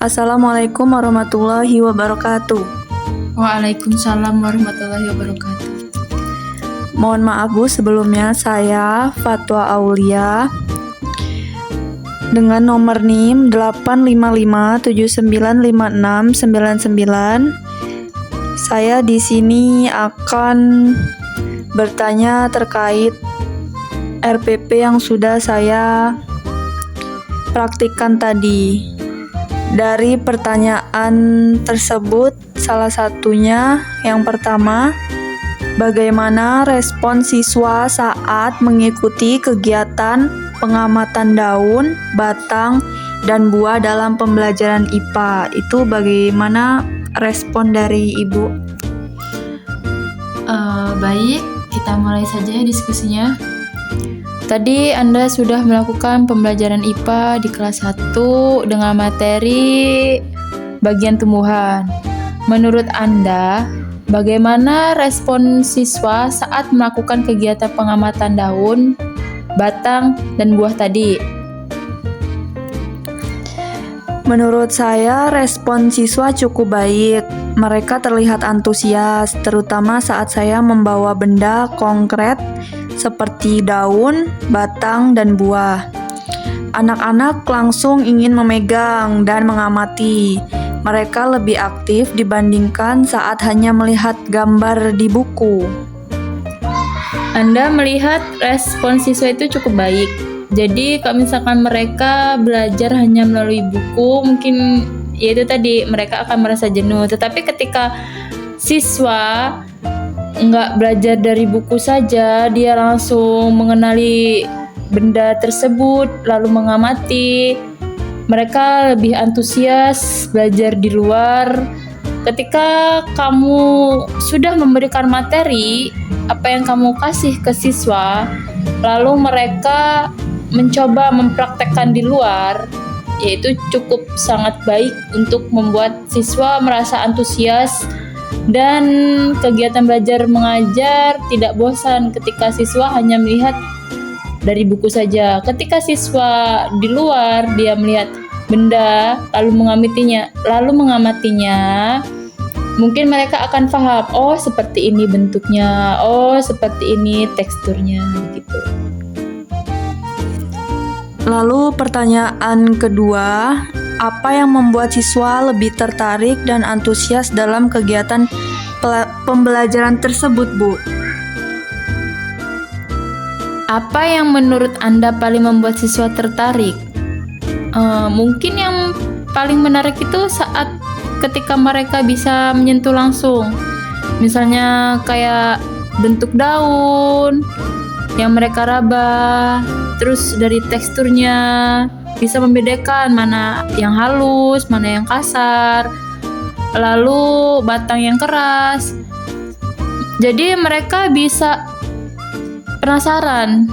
Assalamualaikum warahmatullahi wabarakatuh. Waalaikumsalam warahmatullahi wabarakatuh. Mohon maaf Bu, sebelumnya saya Fatwa Aulia dengan nomor NIM 855795699. Saya di sini akan bertanya terkait RPP yang sudah saya praktikkan tadi. Dari pertanyaan tersebut, salah satunya yang pertama, bagaimana respon siswa saat mengikuti kegiatan pengamatan daun, batang, dan buah dalam pembelajaran IPA? Itu bagaimana respon dari Ibu? Baik, kita mulai saja diskusinya. Tadi Anda sudah melakukan pembelajaran IPA di kelas 1 dengan materi bagian tumbuhan. Menurut Anda, bagaimana respon siswa saat melakukan kegiatan pengamatan daun, batang, dan buah tadi? Menurut saya, respon siswa cukup baik. Mereka terlihat antusias, terutama saat saya membawa benda konkret seperti daun, batang, dan buah. Anak-anak langsung ingin memegang dan mengamati. Mereka lebih aktif dibandingkan saat hanya melihat gambar di buku. Anda melihat respon siswa itu cukup baik. Jadi kalau misalkan mereka belajar hanya melalui buku, mungkin ya itu tadi mereka akan merasa jenuh. Tetapi ketika siswa nggak belajar dari buku saja, dia langsung mengenali benda tersebut, lalu mengamati, mereka lebih antusias belajar di luar. Ketika kamu sudah memberikan materi, apa yang kamu kasih ke siswa, lalu mereka mencoba mempraktekkan di luar, yaitu cukup sangat baik untuk membuat siswa merasa antusias dan kegiatan belajar mengajar tidak bosan ketika siswa hanya melihat dari buku saja. Ketika siswa di luar, dia melihat benda lalu mengamatinya, mungkin mereka akan paham, oh seperti ini bentuknya, oh seperti ini teksturnya, gitu. Lalu pertanyaan kedua, apa yang membuat siswa lebih tertarik dan antusias dalam kegiatan pembelajaran tersebut, Bu? Apa yang menurut Anda paling membuat siswa tertarik? Mungkin yang paling menarik itu saat ketika mereka bisa menyentuh langsung. Misalnya kayak bentuk daun yang mereka raba, terus dari teksturnya bisa membedakan mana yang halus, mana yang kasar, lalu batang yang keras. Jadi mereka bisa penasaran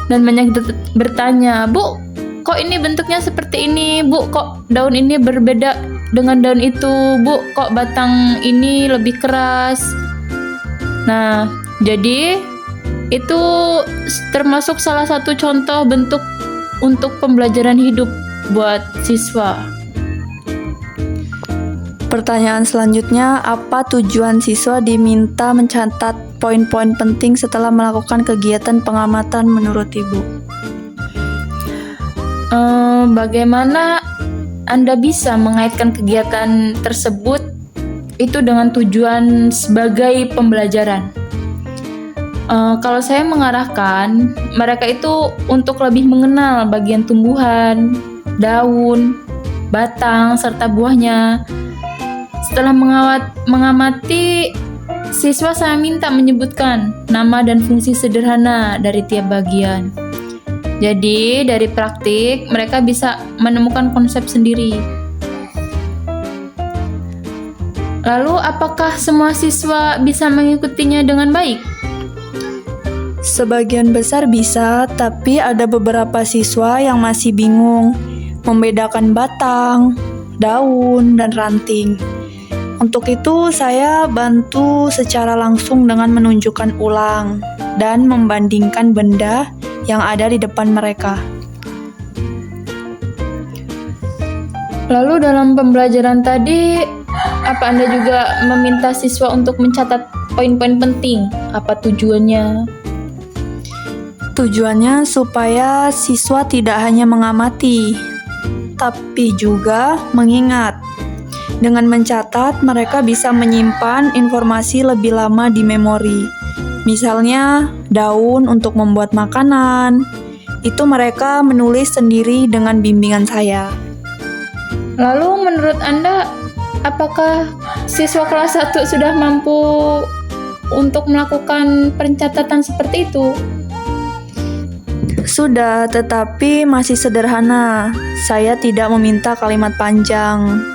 dan banyak bertanya, Bu, kok ini bentuknya seperti ini? Bu, kok daun ini berbeda dengan daun itu? Bu, kok batang ini lebih keras? Nah, jadi itu termasuk salah satu contoh bentuk untuk pembelajaran hidup buat siswa. Pertanyaan selanjutnya, apa tujuan siswa diminta mencatat poin-poin penting setelah melakukan kegiatan pengamatan menurut Ibu? Bagaimana Anda bisa mengaitkan kegiatan tersebut itu dengan tujuan sebagai pembelajaran? Kalau saya mengarahkan mereka itu untuk lebih mengenal bagian tumbuhan, daun, batang, serta buahnya. Setelah mengamati, siswa saya minta menyebutkan nama dan fungsi sederhana dari tiap bagian. Jadi dari praktik mereka bisa menemukan konsep sendiri. Lalu apakah semua siswa bisa mengikutinya dengan baik? Sebagian besar bisa, tapi ada beberapa siswa yang masih bingung membedakan batang, daun, dan ranting. Untuk itu, saya bantu secara langsung dengan menunjukkan ulang dan membandingkan benda yang ada di depan mereka. Lalu dalam pembelajaran tadi, apa Anda juga meminta siswa untuk mencatat poin-poin penting? Apa tujuannya? Tujuannya supaya siswa tidak hanya mengamati, tapi juga mengingat. Dengan mencatat, mereka bisa menyimpan informasi lebih lama di memori. Misalnya, daun untuk membuat makanan. Itu mereka menulis sendiri dengan bimbingan saya. Lalu menurut Anda, apakah siswa kelas 1 sudah mampu untuk melakukan pencatatan seperti itu? Sudah, tetapi masih sederhana. Saya tidak meminta kalimat panjang.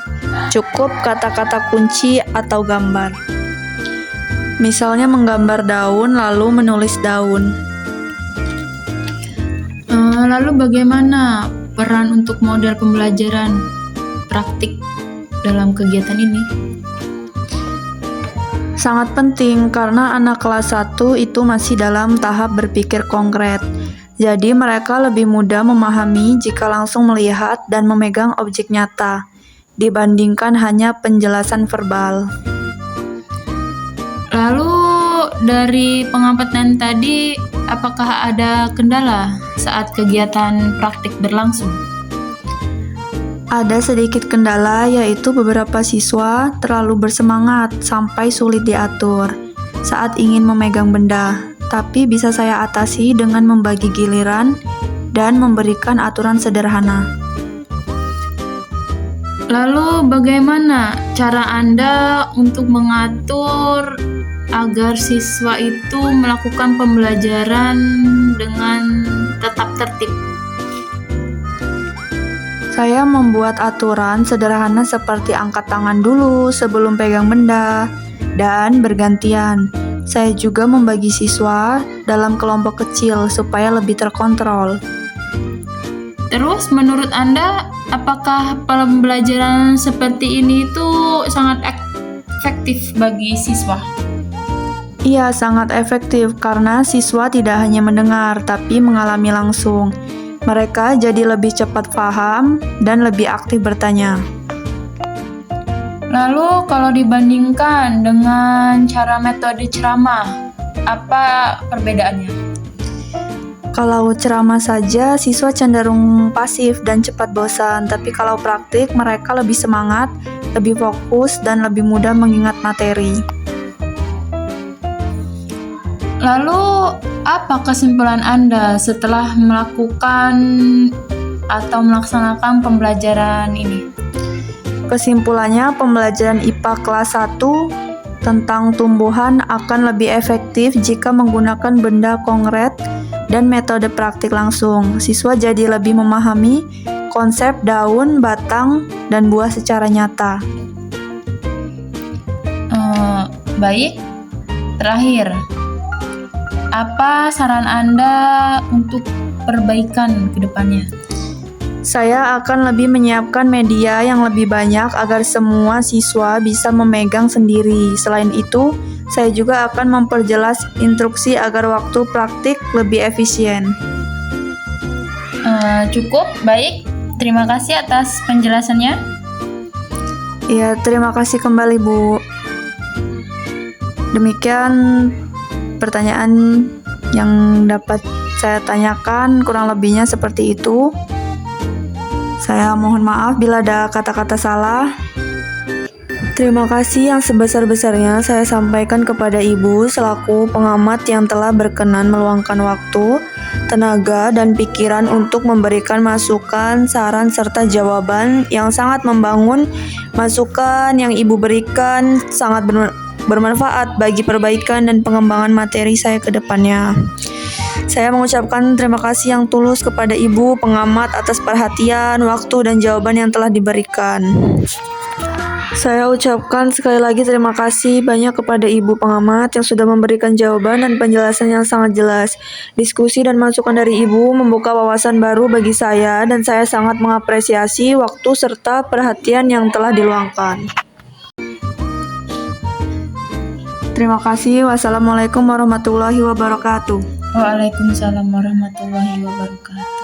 Cukup kata-kata kunci atau gambar. Misalnya menggambar daun lalu menulis daun. Lalu bagaimana peran untuk model pembelajaran praktik dalam kegiatan ini? Sangat penting karena anak kelas 1 itu masih dalam tahap berpikir konkret. Jadi mereka lebih mudah memahami jika langsung melihat dan memegang objek nyata dibandingkan hanya penjelasan verbal. Lalu dari pengamatan tadi, apakah ada kendala saat kegiatan praktik berlangsung? Ada sedikit kendala, yaitu beberapa siswa terlalu bersemangat sampai sulit diatur saat ingin memegang benda, tapi bisa saya atasi dengan membagi giliran dan memberikan aturan sederhana. Lalu bagaimana cara Anda untuk mengatur agar siswa itu melakukan pembelajaran dengan tetap tertib? Saya membuat aturan sederhana seperti angkat tangan dulu sebelum pegang benda dan bergantian. Saya juga membagi siswa dalam kelompok kecil supaya lebih terkontrol. Terus menurut Anda, apakah pembelajaran seperti ini itu sangat efektif bagi siswa? Iya, sangat efektif karena siswa tidak hanya mendengar tapi mengalami langsung. Mereka jadi lebih cepat paham dan lebih aktif bertanya. Lalu kalau dibandingkan dengan cara metode ceramah, apa perbedaannya? Kalau ceramah saja, siswa cenderung pasif dan cepat bosan. Tapi kalau praktik, mereka lebih semangat, lebih fokus, dan lebih mudah mengingat materi. Lalu, apa kesimpulan Anda setelah melakukan atau melaksanakan pembelajaran ini? Kesimpulannya, pembelajaran IPA kelas 1 tentang tumbuhan akan lebih efektif jika menggunakan benda konkret dan metode praktik langsung. Siswa jadi lebih memahami konsep daun, batang, dan buah secara nyata. Baik, terakhir, apa saran Anda untuk perbaikan ke depannya? Saya akan lebih menyiapkan media yang lebih banyak agar semua siswa bisa memegang sendiri. Selain itu, saya juga akan memperjelas instruksi agar waktu praktik lebih efisien. Cukup, baik. Terima kasih atas penjelasannya. Ya, terima kasih kembali, Bu. Demikian pertanyaan yang dapat saya tanyakan, kurang lebihnya seperti itu. Saya mohon maaf bila ada kata-kata salah. Terima kasih yang sebesar-besarnya saya sampaikan kepada Ibu selaku pengamat yang telah berkenan meluangkan waktu, tenaga, dan pikiran untuk memberikan masukan, saran, serta jawaban yang sangat membangun. Masukan yang Ibu berikan sangat bermanfaat bagi perbaikan dan pengembangan materi saya ke depannya. Saya mengucapkan terima kasih yang tulus kepada Ibu pengamat atas perhatian, waktu, dan jawaban yang telah diberikan. Saya ucapkan sekali lagi terima kasih banyak kepada Ibu pengamat yang sudah memberikan jawaban dan penjelasan yang sangat jelas. Diskusi dan masukan dari Ibu membuka wawasan baru bagi saya dan saya sangat mengapresiasi waktu serta perhatian yang telah diluangkan. Terima kasih. Wassalamualaikum warahmatullahi wabarakatuh. Waalaikumsalam warahmatullahi wabarakatuh.